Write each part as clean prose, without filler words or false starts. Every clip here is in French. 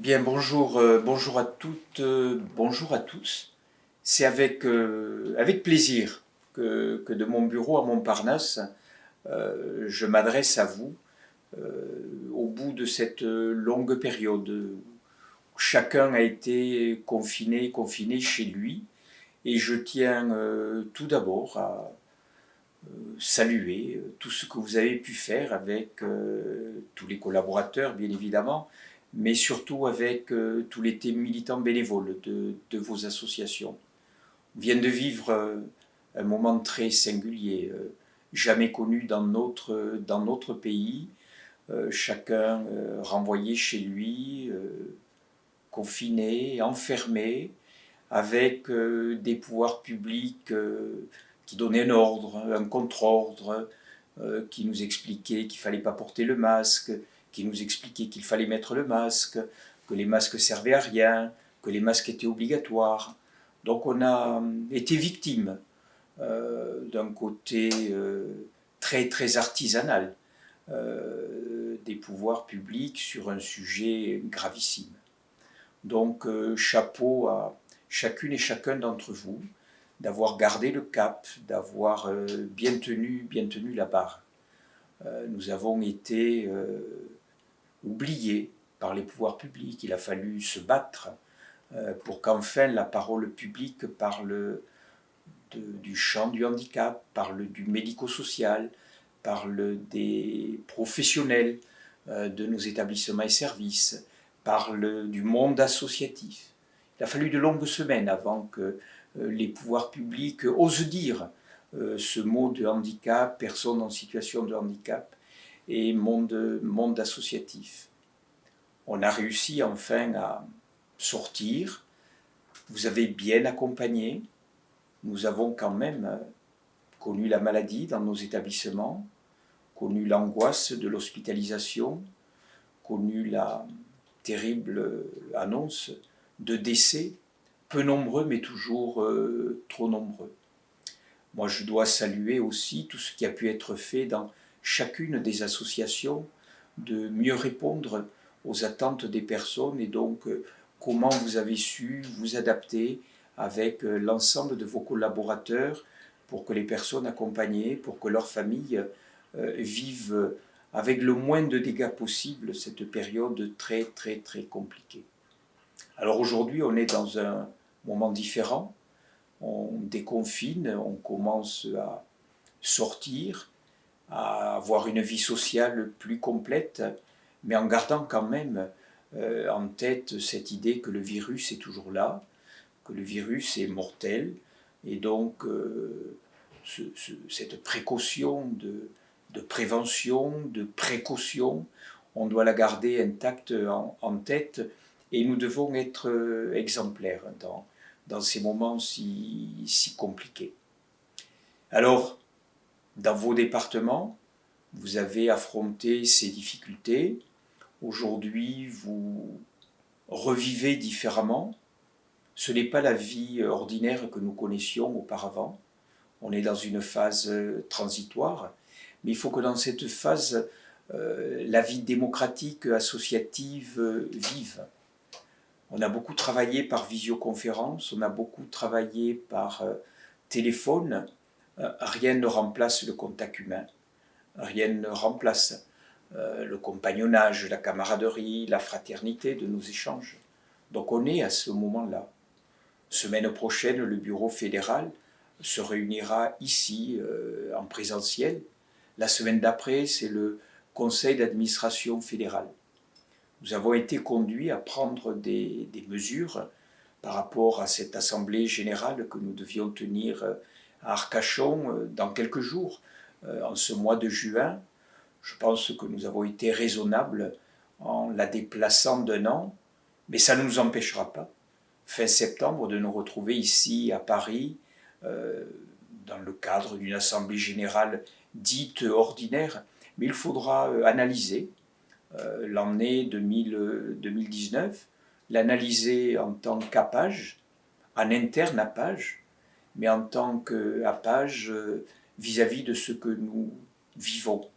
Bien, bonjour, bonjour à toutes, bonjour à tous. C'est avec plaisir que de mon bureau à Montparnasse, je m'adresse à vous au bout de cette longue période où chacun a été confiné chez lui. Et je tiens tout d'abord à saluer tout ce que vous avez pu faire avec tous les collaborateurs, bien évidemment, mais surtout avec tous les militants bénévoles de vos associations. On vient de vivre un moment très singulier, jamais connu dans notre pays, chacun renvoyé chez lui, confiné, enfermé, avec des pouvoirs publics qui donnaient un ordre, un contre-ordre, qui nous expliquaient qu'il ne fallait pas porter le masque, qui nous expliquaient qu'il fallait mettre le masque, que les masques servaient à rien, que les masques étaient obligatoires. Donc on a été victime d'un côté très très artisanal des pouvoirs publics sur un sujet gravissime. Donc chapeau à chacune et chacun d'entre vous d'avoir gardé le cap, d'avoir bien tenu la barre. Nous avons été oubliés par les pouvoirs publics. Il a fallu se battre pour qu'enfin la parole publique parle du champ du handicap, parle du médico-social, parle des professionnels de nos établissements et services, parle du monde associatif. Il a fallu de longues semaines avant que les pouvoirs publics osent dire ce mot de handicap, personne en situation de handicap, et monde associatif. On a réussi enfin à sortir, vous avez bien accompagné, nous avons quand même connu la maladie dans nos établissements, connu l'angoisse de l'hospitalisation, connu la terrible annonce de décès, peu nombreux mais toujours trop nombreux. Moi je dois saluer aussi tout ce qui a pu être fait dans chacune des associations de mieux répondre aux attentes des personnes et donc comment vous avez su vous adapter avec l'ensemble de vos collaborateurs pour que les personnes accompagnées, pour que leurs familles vivent avec le moins de dégâts possible cette période très très très compliquée. Alors aujourd'hui on est dans un moment différent, on déconfine, on commence à sortir, à avoir une vie sociale plus complète, mais en gardant quand même en tête cette idée que le virus est toujours là, que le virus est mortel, et donc cette précaution de prévention, de précaution, on doit la garder intacte en tête, et nous devons être exemplaires dans ces moments si compliqués. Alors, dans vos départements, vous avez affronté ces difficultés. Aujourd'hui, vous revivez différemment. Ce n'est pas la vie ordinaire que nous connaissions auparavant. On est dans une phase transitoire, mais il faut que dans cette phase, la vie démocratique, associative, vive. On a beaucoup travaillé par visioconférence, on a beaucoup travaillé par téléphone. Rien ne remplace le contact humain, rien ne remplace le compagnonnage, la camaraderie, la fraternité de nos échanges. Donc on est à ce moment-là. Semaine prochaine, le bureau fédéral se réunira ici en présentiel. La semaine d'après, c'est le conseil d'administration fédéral. Nous avons été conduits à prendre des mesures par rapport à cette assemblée générale que nous devions tenir à Arcachon dans quelques jours, en ce mois de juin. Je pense que nous avons été raisonnables en la déplaçant d'un an, mais ça ne nous empêchera pas, fin septembre, de nous retrouver ici à Paris, dans le cadre d'une assemblée générale dite ordinaire, mais il faudra analyser l'année 2019, l'analyser en tant qu'APAGE, en interne APAGE, mais en tant qu'APAGE vis-à-vis de ce que nous vivons.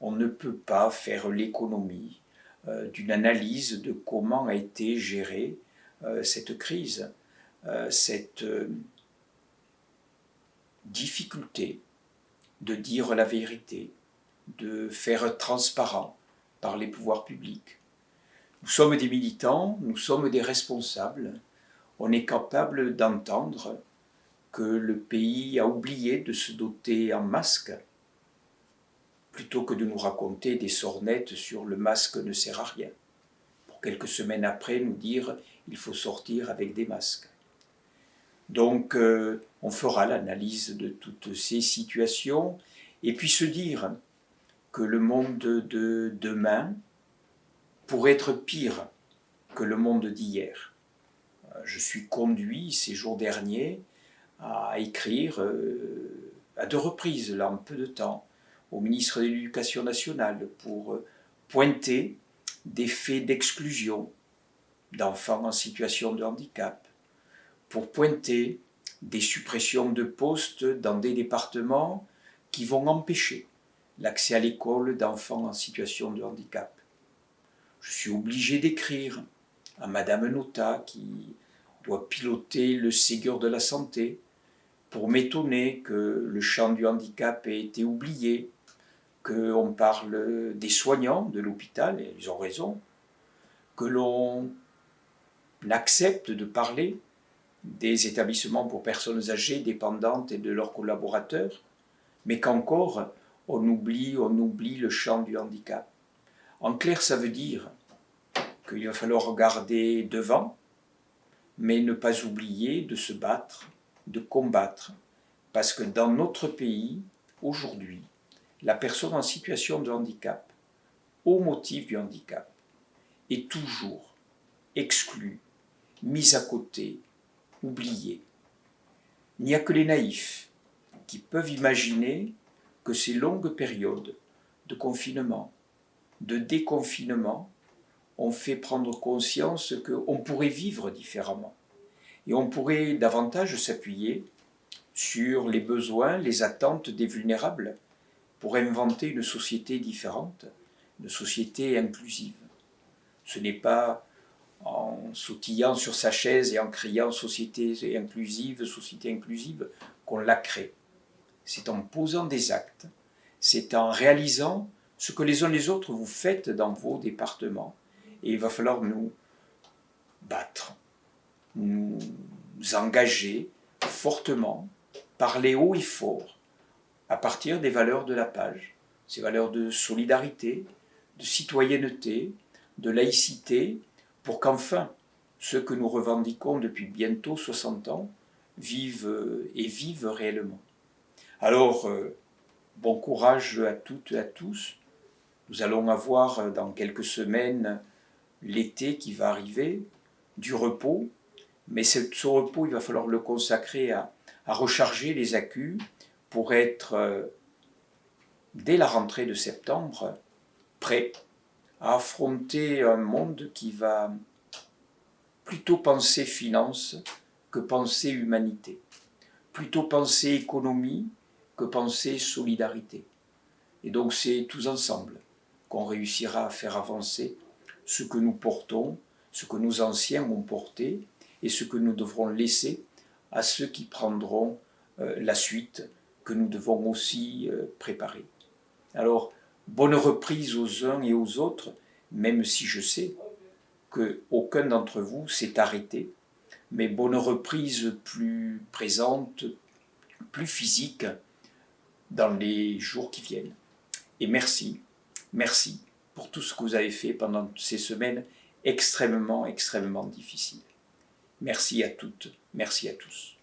On ne peut pas faire l'économie d'une analyse de comment a été gérée cette crise, cette difficulté de dire la vérité, de faire transparent par les pouvoirs publics. Nous sommes des militants, nous sommes des responsables, on est capable d'entendre que le pays a oublié de se doter en masques, plutôt que de nous raconter des sornettes sur le masque ne sert à rien, pour quelques semaines après nous dire il faut sortir avec des masques. Donc on fera l'analyse de toutes ces situations et puis se dire que le monde de demain pourrait être pire que le monde d'hier. Je suis conduit ces jours derniers à écrire à 2 reprises, là en peu de temps, au ministre de l'Éducation nationale pour pointer des faits d'exclusion d'enfants en situation de handicap, pour pointer des suppressions de postes dans des départements qui vont empêcher l'accès à l'école d'enfants en situation de handicap. Je suis obligé d'écrire à Madame Nota qui doit piloter le Ségur de la santé pour m'étonner que le champ du handicap ait été oublié, qu'on parle des soignants de l'hôpital, et ils ont raison, que l'on accepte de parler des établissements pour personnes âgées, dépendantes et de leurs collaborateurs, mais qu'encore on oublie le champ du handicap. En clair, ça veut dire qu'il va falloir regarder devant, mais ne pas oublier de se battre, de combattre, parce que dans notre pays, aujourd'hui, la personne en situation de handicap, au motif du handicap, est toujours exclue, mise à côté, oubliée. Il n'y a que les naïfs qui peuvent imaginer que ces longues périodes de confinement, de déconfinement, ont fait prendre conscience qu'on pourrait vivre différemment. Et on pourrait davantage s'appuyer sur les besoins, les attentes des vulnérables pour inventer une société différente, une société inclusive. Ce n'est pas en sautillant sur sa chaise et en criant société inclusive qu'on la crée. C'est en posant des actes, c'est en réalisant ce que les uns les autres vous faites dans vos départements. Et il va falloir nous battre, nous engager fortement, parler haut et fort, à partir des valeurs de la page, ces valeurs de solidarité, de citoyenneté, de laïcité, pour qu'enfin, ceux que nous revendiquons depuis bientôt 60 ans, vivent réellement. Alors, bon courage à toutes et à tous. Nous allons avoir dans quelques semaines l'été qui va arriver, du repos, mais ce repos, il va falloir le consacrer à recharger les accus pour être, dès la rentrée de septembre, prêt à affronter un monde qui va plutôt penser finance que penser humanité, plutôt penser économie que penser solidarité. Et donc c'est tous ensemble qu'on réussira à faire avancer ce que nous portons, ce que nos anciens ont porté et ce que nous devrons laisser à ceux qui prendront la suite, que nous devons aussi préparer. Alors, bonne reprise aux uns et aux autres, même si je sais qu'aucun d'entre vous s'est arrêté, mais bonne reprise plus présente, plus physique dans les jours qui viennent. Et merci pour tout ce que vous avez fait pendant ces semaines extrêmement difficiles. Merci à toutes, merci à tous.